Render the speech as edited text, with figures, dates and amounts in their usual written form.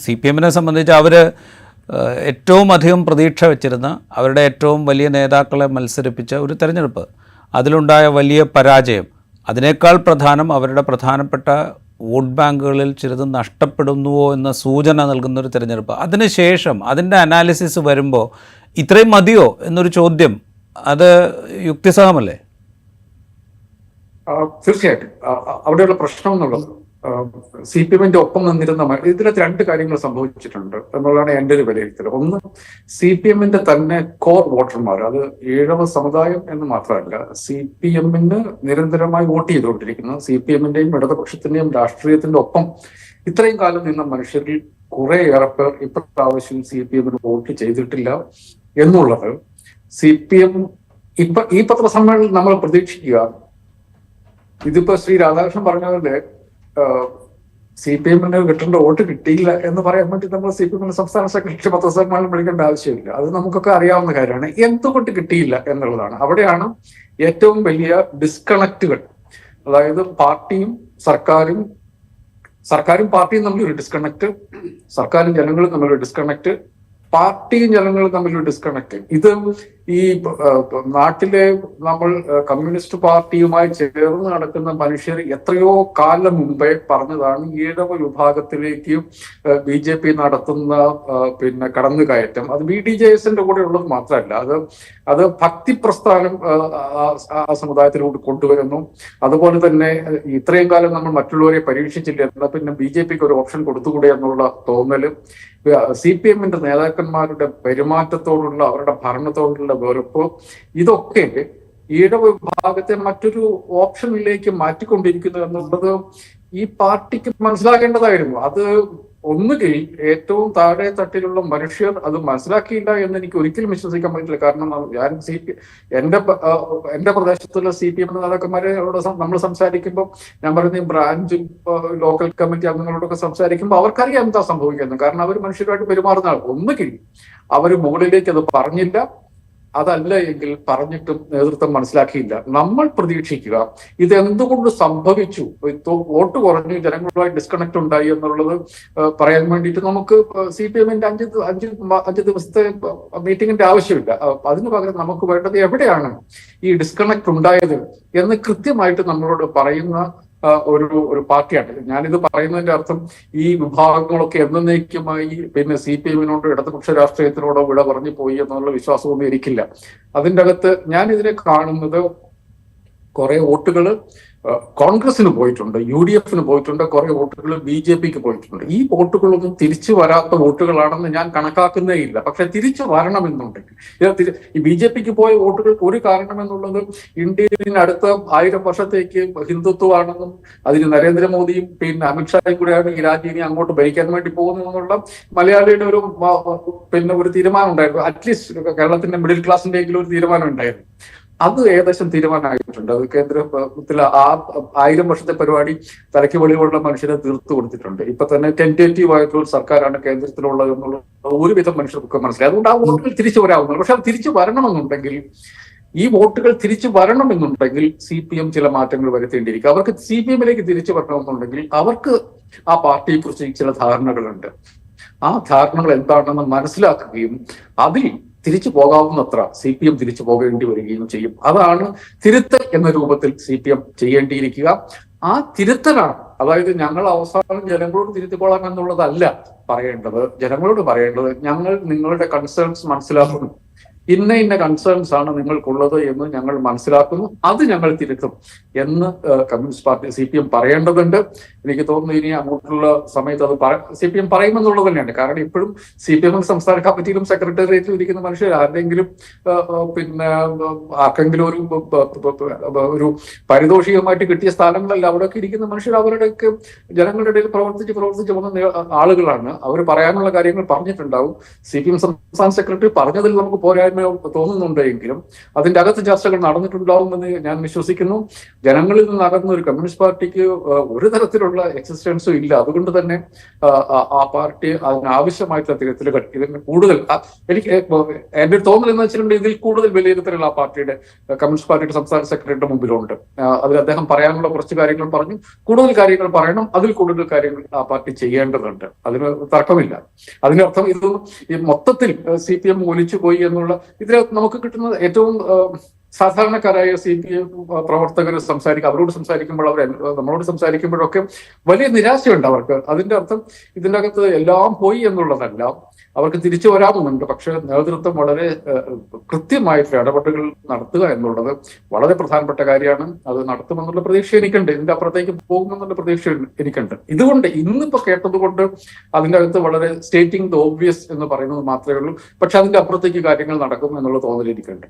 CPM-നെ സംബന്ധിച്ച് അവർ ഏറ്റവും അധികം പ്രതീക്ഷ വെച്ചിരുന്ന അവരുടെ ഏറ്റവും വലിയ നേതാക്കളെ മത്സരിപ്പിച്ച ഒരു തെരഞ്ഞെടുപ്പ്, അതിലുണ്ടായ വലിയ പരാജയം, അതിനേക്കാൾ പ്രധാനം അവരുടെ പ്രധാനപ്പെട്ട വോട്ട് ബാങ്കുകളിൽ ചിലത് നഷ്ടപ്പെടുന്നുവോ എന്ന സൂചന നൽകുന്നൊരു തിരഞ്ഞെടുപ്പ്. അതിനുശേഷം അതിൻ്റെ അനാലിസിസ് വരുമ്പോൾ ഇത്രയും മതിയോ എന്നൊരു ചോദ്യം, അത് യുക്തിസഹമല്ലേ? തീർച്ചയായിട്ടും അവിടെയുള്ള പ്രശ്നം എന്നുള്ളത് CPM-ന്റെ ഒപ്പം നിന്നിരുന്ന ഇതിനകത്ത് രണ്ട് കാര്യങ്ങൾ സംഭവിച്ചിട്ടുണ്ട് എന്നുള്ളതാണ് എൻ്റെ ഒരു വിലയിരുത്തൽ. ഒന്ന്, CPM-ന്റെ തന്നെ കോർ വോട്ടർമാർ, അത് ഈഴവ സമുദായം എന്ന് മാത്രമല്ല, CPM-ന് നിരന്തരമായി വോട്ട് ചെയ്തുകൊണ്ടിരിക്കുന്ന CPM-ന്റെയും ഇടതുപക്ഷത്തിന്റെയും രാഷ്ട്രീയത്തിന്റെ ഒപ്പം ഇത്രയും കാലം നിന്ന മനുഷ്യരിൽ കുറേയേറെ പേർ ഇപ്രാവശ്യം CPM-ന് വോട്ട് ചെയ്തിട്ടില്ല എന്നുള്ളത് CPM ഈ പത്രസമ്മേളനം നമ്മൾ പ്രതീക്ഷിക്കുക. ഇതിപ്പോ ശ്രീ രാധാകൃഷ്ണൻ പറഞ്ഞ CPM-ന് കിട്ടേണ്ട വോട്ട് കിട്ടിയില്ല എന്ന് പറയാൻ വേണ്ടി നമ്മൾ CPM-ന്റെ സംസ്ഥാന സെക്രട്ടറി പത്രസമ്മേളനം വിളിക്കേണ്ട ആവശ്യമില്ല. അത് നമുക്കൊക്കെ അറിയാവുന്ന കാര്യമാണ്. എന്തുകൊണ്ട് കിട്ടിയില്ല എന്നുള്ളതാണ്. അവിടെയാണ് ഏറ്റവും വലിയ ഡിസ്കണക്റ്റുകൾ. അതായത് സർക്കാരും പാർട്ടിയും തമ്മിലൊരു ഡിസ്കണക്ട്, സർക്കാരും ജനങ്ങളും തമ്മിലൊരു ഡിസ്കണക്ട്, പാർട്ടിയും ജനങ്ങളും തമ്മിലൊരു ഡിസ്കണക്ട്. ഇത് ഈ നാട്ടിലെ നമ്മൾ കമ്മ്യൂണിസ്റ്റ് പാർട്ടിയുമായി ചേർന്ന് നടക്കുന്ന മനുഷ്യർ എത്രയോ കാലം മുമ്പേ പറഞ്ഞതാണ് ഈഴവ വിഭാഗത്തിലേക്ക് BJP നടത്തുന്ന കടന്നുകയറ്റം അത് BDJS-ന്റെ കൂടെ ഉള്ളത് മാത്രമല്ല, അത് ഭക്തി പ്രസ്ഥാനം ആ സമുദായത്തിലോട്ട് കൊണ്ടുവരുന്നു. അതുപോലെ തന്നെ ഇത്രയും കാലം നമ്മൾ മറ്റുള്ളവരെ പരീക്ഷിച്ചില്ല, എന്നാൽ പിന്നെ BJP-ക്ക് ഒരു ഓപ്ഷൻ കൊടുത്തുകൂടെ എന്നുള്ള തോന്നല്, CPM-ന്റെ നേതാക്കന്മാരുടെ പെരുമാറ്റത്തോടുള്ള അവരുടെ ഭരണത്തോടുള്ള വെറുപ്പ്, ഇതൊക്കെ ഈഴവ വിഭാഗത്തെ മറ്റൊരു ഓപ്ഷനിലേക്ക് മാറ്റിക്കൊണ്ടിരിക്കുന്നു എന്നുള്ളത് ഈ പാർട്ടിക്ക് മനസ്സിലാക്കേണ്ടതായിരുന്നു. അത് ഒന്നുകിൽ ഏറ്റവും താഴെ തട്ടിലുള്ള മനുഷ്യർ അത് മനസ്സിലാക്കിയില്ല എന്ന് എനിക്ക് ഒരിക്കലും വിശ്വസിക്കാൻ പറ്റില്ല. കാരണം ഞാൻ എന്റെ പ്രദേശത്തുള്ള CPM നേതാക്കന്മാരോട് നമ്മൾ സംസാരിക്കുമ്പോൾ ഞാൻ പറയുന്ന ബ്രാഞ്ചും ലോക്കൽ കമ്മിറ്റി അംഗങ്ങളോടൊക്കെ സംസാരിക്കുമ്പോൾ അവർക്കറിയാം എന്താ സംഭവിക്കുന്നത്. കാരണം അവർ മനുഷ്യരുമായിട്ട് പെരുമാറുന്ന ആൾ. ഒന്നുകിൽ അവർ മുകളിലേക്ക് അത് പറഞ്ഞില്ല, അതല്ല എങ്കിൽ പറഞ്ഞിട്ടും നേതൃത്വം മനസ്സിലാക്കിയില്ല. നമ്മൾ പ്രതീക്ഷിക്കുക ഇത് എന്തുകൊണ്ട് സംഭവിച്ചു, വോട്ട് കുറഞ്ഞു, ജനങ്ങളുമായി ഡിസ്കണക്ട് ഉണ്ടായി എന്നുള്ളത് പറയാൻ വേണ്ടിയിട്ട് നമുക്ക് CPM-ന്റെ അഞ്ച് ദിവസത്തെ മീറ്റിംഗിന്റെ ആവശ്യമില്ല. അതിനു പകരം നമുക്ക് വേണ്ടത് എവിടെയാണ് ഈ ഡിസ്കണക്ട് ഉണ്ടായത് എന്ന് കൃത്യമായിട്ട് നമ്മളോട് പറയുന്ന ഒരു പാർട്ടിയാണ്. ഞാനിത് പറയുന്നതിന്റെ അർത്ഥം ഈ വിഭാഗങ്ങളൊക്കെ എന്നേക്കുമായി CPM-നോട് ഇടതുപക്ഷ രാഷ്ട്രീയത്തിനോടോ വിട പറഞ്ഞു പോയി എന്നുള്ള വിശ്വാസമൊന്നും എനിക്കില്ല. അതിൻ്റെ അകത്ത് ഞാൻ ഇതിനെ കാണുന്നത് കുറെ വോട്ടുകൾ കോൺഗ്രസിന് പോയിട്ടുണ്ട്, UDF-ന് പോയിട്ടുണ്ട്, കുറെ വോട്ടുകൾ BJP-ക്ക് പോയിട്ടുണ്ട്. ഈ വോട്ടുകളൊന്നും തിരിച്ചു വരാത്ത വോട്ടുകളാണെന്ന് ഞാൻ കണക്കാക്കുന്നേ ഇല്ല. പക്ഷെ തിരിച്ചു വരണമെന്നുണ്ടെങ്കിൽ ഈ BJP-ക്ക് പോയ വോട്ടുകൾ ഒരു കാരണം എന്നുള്ളത് ഇന്ത്യയിൽ അടുത്ത 1000 വർഷത്തേക്ക് ഹിന്ദുത്വമാണെന്നും അതിന് നരേന്ദ്രമോദിയും അമിത്ഷായും കൂടെയാണ് ഈ രാജ്യം അങ്ങോട്ട് ഭരിക്കാൻ വേണ്ടി പോകുന്നതെന്നുള്ള മലയാളിയുടെ ഒരു തീരുമാനം ഉണ്ടായിരുന്നു. അറ്റ്ലീസ്റ്റ് കേരളത്തിന്റെ മിഡിൽ ക്ലാസിന്റെയെങ്കിലും ഒരു തീരുമാനം ഉണ്ടായിരുന്നു. അത് ഏകദേശം തീരുമാനമായിട്ടുണ്ട്. അത് കേന്ദ്രത്തിൽ 1000 വർഷത്തെ പരിപാടി തലയ്ക്ക് വെളിവുള്ള മനുഷ്യരെ തീർത്തു കൊടുത്തിട്ടുണ്ട്. ഇപ്പൊ തന്നെ ടെന്റേറ്റീവ് ആയിട്ടുള്ള സർക്കാരാണ് കേന്ദ്രത്തിലുള്ളത് എന്നുള്ളത് ഒരുവിധം മനുഷ്യർക്കൊക്കെ മനസ്സിലായി. അതുകൊണ്ട് ആ വോട്ടുകൾ തിരിച്ചു വരാവുന്നതാണ്. പക്ഷെ അത് തിരിച്ചു വരണമെന്നുണ്ടെങ്കിൽ CPM ചില മാറ്റങ്ങൾ വരുത്തേണ്ടിയിരിക്കും. അവർക്ക് CPM-ലേക്ക് തിരിച്ചു വരണമെന്നുണ്ടെങ്കിൽ അവർക്ക് ആ പാർട്ടിയെ കുറിച്ച് ചില ധാരണകളുണ്ട്. ആ ധാരണകൾ എന്താണെന്ന് മനസ്സിലാക്കുകയും അതിൽ തിരിച്ചു പോകാവുന്നത്ര CPM തിരിച്ചു പോകേണ്ടി വരികയും ചെയ്യും. അതാണ് തിരുത്തൽ എന്ന രൂപത്തിൽ CPM ചെയ്യേണ്ടിയിരിക്കുക. ആ തിരുത്തലാണ്, അതായത് ഞങ്ങൾ അവസാനം ജനങ്ങളോട് തിരുത്തിക്കൊള്ളാം എന്നുള്ളതല്ല പറയേണ്ടത്. ജനങ്ങളോട് പറയേണ്ടത് ഞങ്ങൾ നിങ്ങളുടെ കൺസേൺസ് മനസ്സിലാക്കുന്നു, ഇന്ന കൺസേൺസ് ആണ് നിങ്ങൾക്കുള്ളത് എന്ന് ഞങ്ങൾ മനസ്സിലാക്കുന്നു, അത് ഞങ്ങൾ തിരുത്തും എന്ന് കമ്മ്യൂണിസ്റ്റ് പാർട്ടി CPM പറയേണ്ടതുണ്ട്. എനിക്ക് തോന്നുന്നു ഇനി അങ്ങോട്ടുള്ള സമയത്ത് അത് CPM പറയുമെന്നുള്ളത് തന്നെയാണ്. കാരണം ഇപ്പോഴും CPM സംസ്ഥാന കമ്മിറ്റിയിലും സെക്രട്ടേറിയറ്റിലും ഇരിക്കുന്ന മനുഷ്യർ ആരുടെങ്കിലും ആർക്കെങ്കിലും ഒരു പാരിതോഷികമായിട്ട് കിട്ടിയ സ്ഥാനങ്ങളല്ല അവിടെയൊക്കെ ഇരിക്കുന്ന മനുഷ്യർ അവരുടെയൊക്കെ ജനങ്ങളുടെ ഇടയിൽ പ്രവർത്തിച്ച് വന്ന ആളുകളാണ്. അവർ പറയാനുള്ള കാര്യങ്ങൾ പറഞ്ഞിട്ടുണ്ടാവും. CPM സംസ്ഥാന സെക്രട്ടറി പറഞ്ഞതിൽ നമുക്ക് പോരായ്മ തോന്നുന്നുണ്ടെങ്കിലും അതിന്റെ അകത്ത് ചർച്ചകൾ നടന്നിട്ടുണ്ടാവുമെന്ന് ഞാൻ വിശ്വസിക്കുന്നു. ജനങ്ങളിൽ നിന്ന് അകന്ന ഒരു കമ്മ്യൂണിസ്റ്റ് പാർട്ടിക്ക് ഒരു തരത്തിലുള്ള എക്സിസ്റ്റൻസും ഇല്ല. അതുകൊണ്ട് തന്നെ ആ പാർട്ടി അതിനാവശ്യമായിട്ടുള്ള തരത്തിൽ ഇതിന് കൂടുതൽ എനിക്ക് എന്റെ ഒരു തോന്നൽ എന്ന് വെച്ചിട്ടുണ്ടെങ്കിൽ ഇതിൽ കൂടുതൽ വിലയിരുത്തലുള്ള ആ പാർട്ടിയുടെ കമ്മ്യൂണിസ്റ്റ് പാർട്ടിയുടെ സംസ്ഥാന സെക്രട്ടറിയുടെ മുമ്പിലുണ്ട്. അതിൽ അദ്ദേഹം പറയാനുള്ള കുറച്ച് കാര്യങ്ങൾ പറഞ്ഞു. കൂടുതൽ കാര്യങ്ങൾ പറയണം, അതിൽ കൂടുതൽ കാര്യങ്ങൾ ആ പാർട്ടി ചെയ്യേണ്ടതുണ്ട്. അതിന് തർക്കമില്ല. അതിനർത്ഥം ഇത് മൊത്തത്തിൽ CPM ഒലിച്ചു പോയി എന്നുള്ള ഇതിൽ നമുക്ക് കിട്ടുന്ന ഏറ്റവും സാധാരണക്കാരായ CPM പ്രവർത്തകർ അവരോട് സംസാരിക്കുമ്പോൾ നമ്മളോട് സംസാരിക്കുമ്പോഴൊക്കെ വലിയ നിരാശയുണ്ട് അവർക്ക്. അതിന്റെ അർത്ഥം ഇതിൻ്റെ അകത്ത് എല്ലാം പോയി എന്നുള്ളതല്ല, അവർക്ക് തിരിച്ചു വരാമെന്നുണ്ട്. പക്ഷെ നേതൃത്വം വളരെ കൃത്യമായിട്ട് ഇടപെടലുകൾ നടത്തുക എന്നുള്ളത് വളരെ പ്രധാനപ്പെട്ട കാര്യമാണ്. അത് നടത്തുമെന്നുള്ള പ്രതീക്ഷ എനിക്കുണ്ട്. ഇതിന്റെ അപ്പുറത്തേക്ക് പോകുമെന്നുള്ള പ്രതീക്ഷ എനിക്കുണ്ട്. ഇതുകൊണ്ട് ഇന്നിപ്പോ കേട്ടത് കൊണ്ട് അതിൻ്റെ അകത്ത് വളരെ സ്റ്റേറ്റിംഗ് ദ ഓബ്വിയസ് എന്ന് പറയുന്നത് മാത്രമേ ഉള്ളൂ. പക്ഷെ അതിന്റെ അപ്പുറത്തേക്ക് കാര്യങ്ങൾ നടക്കും എന്നുള്ള തോന്നൽ എനിക്കുണ്ട്.